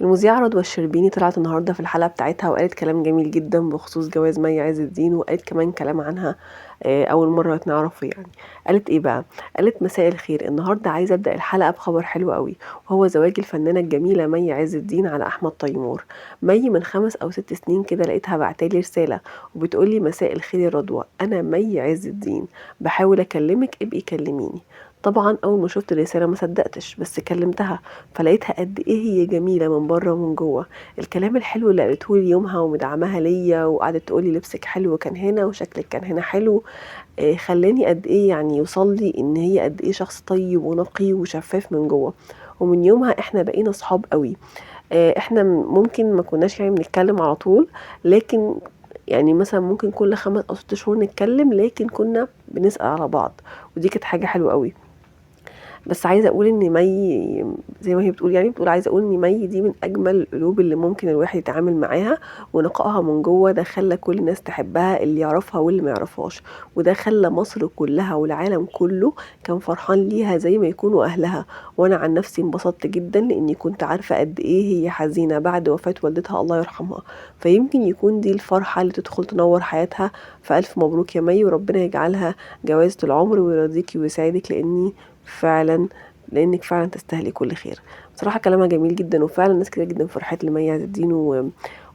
المذيعة رضوى الشربيني طلعت النهارده في الحلقة بتاعتها وقالت كلام جميل جدًا بخصوص جواز مي عز الدين، وقالت كمان كلام عنها أول مرة نعرفه يعني. قالت إيه بقى؟ قالت: مساء الخير، النهارده عايزة أبدأ الحلقة بخبر حلو أوي، وهو زواج الفنانة الجميلة مي عز الدين على أحمد تيمور. مي من 5 أو 6 سنين كده لقيتها باعتة لي رسالة وبتقول لي: مساء الخير يا رضوى، أنا مي عز الدين، باحاول أكلمِك ابقي كلميني. طبعًا أول ما شُفت الرسالة ما صدقتش، بس كلمتها فلقيتها قد إيه هي جميلة من برّه ومن جوّه. الكلام الحلو اللي قالته لي يومها ومدعماها ليّا وقعدت تقول لي: لبسِك حلو كان هنا وشكلِك كان هنا حلو، خلّاني قد إيه يعني يوصل لي إن هي قد إيه شخص طيب ونقي وشفاف من جوّه. ومن يومها إحنا بقينا صحاب أوي. إحنا ممكن ما كناش يعني بنتكلم على طول، لكن يعني مثلًا ممكن كل 5 أو 6 شهور نتكلم، لكن كنا بنسأل على بعض، ودي كانت حاجة حلوة أوي. بس عايزة أقول إن مي زي ما هي بتقول يعني بتقول عايزة أقول إن مي دي من أجمل القلوب اللي ممكن الواحد يتعامل معاها، ونقائها من جوّه ده خلّى كل الناس تحبها، اللي يعرفها واللي ما يعرفهاش، وده خلّى مصر كلّها والعالم كلّه كان فرحان ليها زي ما يكونوا أهلها. وأنا عن نفسي انبسطت جدًا لإني كنت عارفة قد إيه هي حزينة بعد وفاة والدتها الله يرحمها، فيمكن يكون دي الفرحة اللي تدخل تنوّر حياتها. فألف مبروك يا مي، وربنا يجعلها جوازة العمر ويرضيكِ ويسعدِك، لإنِّك فعلًا تستاهلي كل خير. بصراحة كلامها جميل جدًا، وفعلًا ناس كتير جدًا فرحت لمي عز الدين،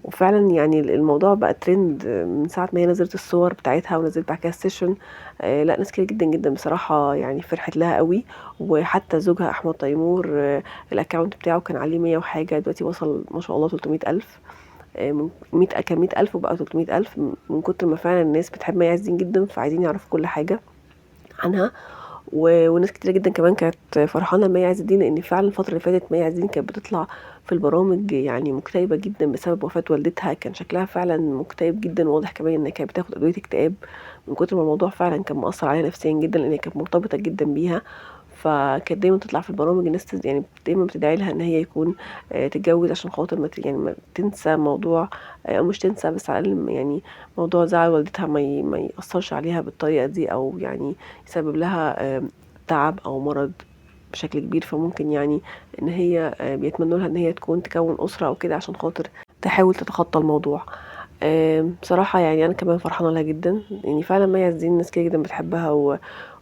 وفعلًا يعني الموضوع بقى trend من ساعة ما هي نزّلت الصور بتاعتها ونزّلت بعد كده الsession. لأ ناس كتير جدًا، جدًا بصراحة يعني فرحت لها أوي. وحتى زوجها أحمد تيمور الaccount بتاعه كان عليه 100 وحاجة، دلوقتي وصل ما شاء الله 300.000. من كان 100.000 وبقى 300.000 من كتر ما فعلًا الناس بتحب مي عز الدين جدًا، فعايزين يعرفوا كل حاجة عنها. وناس كتيرة جدًا كمان كانت فرحانة لمي عز الدين، لإن فعلًا الفترة اللي فاتت مي عز الدين كانت بتطلع في البرامج يعني مكتئبة جدًا بسبب وفاة والدتها، كان شكلها فعلًا مكتئب جدًا، وواضح كمان إن هي كانت بتاخد أدوية اكتئاب من كتر ما الموضوع فعلًا كان مأثّر عليها نفسيًا جدًا، لإن هي كانت مرتبطة جدًا بيها. فكانت دايمًا تطلع في البرامج الناس يعني دايمًا بتدعي لها إن هي يكون تتجوز عشان خاطر ما تنسى موضوع، أو مش تنسى بس على الأقل يعني موضوع زعل والدتها ما يأثّرش عليها بالطريقة دي، أو يعني يسبب لها تعب أو مرض بشكل كبير. فممكن يعني إن هي بيتمنوا لها إن هي تكوّن أسرة أو كده عشان خاطر تحاول تتخطى الموضوع. بصراحة يعني أنا كمان فرحانة لها جدًا، يعني فعلًا مي عز الدين ناس كتير جدًا بتحبها،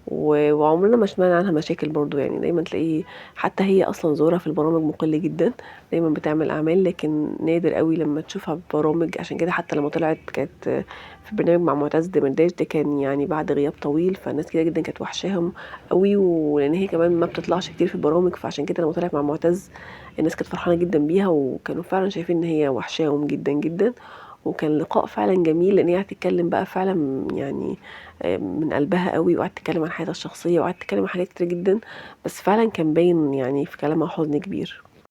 وعمرنا ما سمعنا عنها مشاكل برضه، يعني دايمًا تلاقي حتى هي أصلًا ظهورها في البرامج مُقِل جدًا، دايمًا بتعمل أعمال، لكن نادر أوي لمّا تشوفها في برامج. عشان كده حتى لمّا طلعت كانت في برنامج مع معتز دمرداش، ده كان يعني بعد غياب طويل، فناس كتيرة جدًا كانت واحشاهم أوي، ولإن هي كمان ما بتطلعش كتير في البرامج، فعشان كده لمّا طلعت مع معتز الناس كانت فرحانة جدًا بيها، وكانوا فعلًا شايفين إن هي واحشاهم جدًا، جدًا. وكان لقاء فعلًا جميل، لإن هي قعدت تتكلم بقى فعلًا يعني من قلبها أوي، وقعدت تتكلم عن حياتها الشخصية، وقعدت تتكلم عن حاجات كتيرة جدًا، بس فعلًا كان باين يعني في كلامها حزن كبير.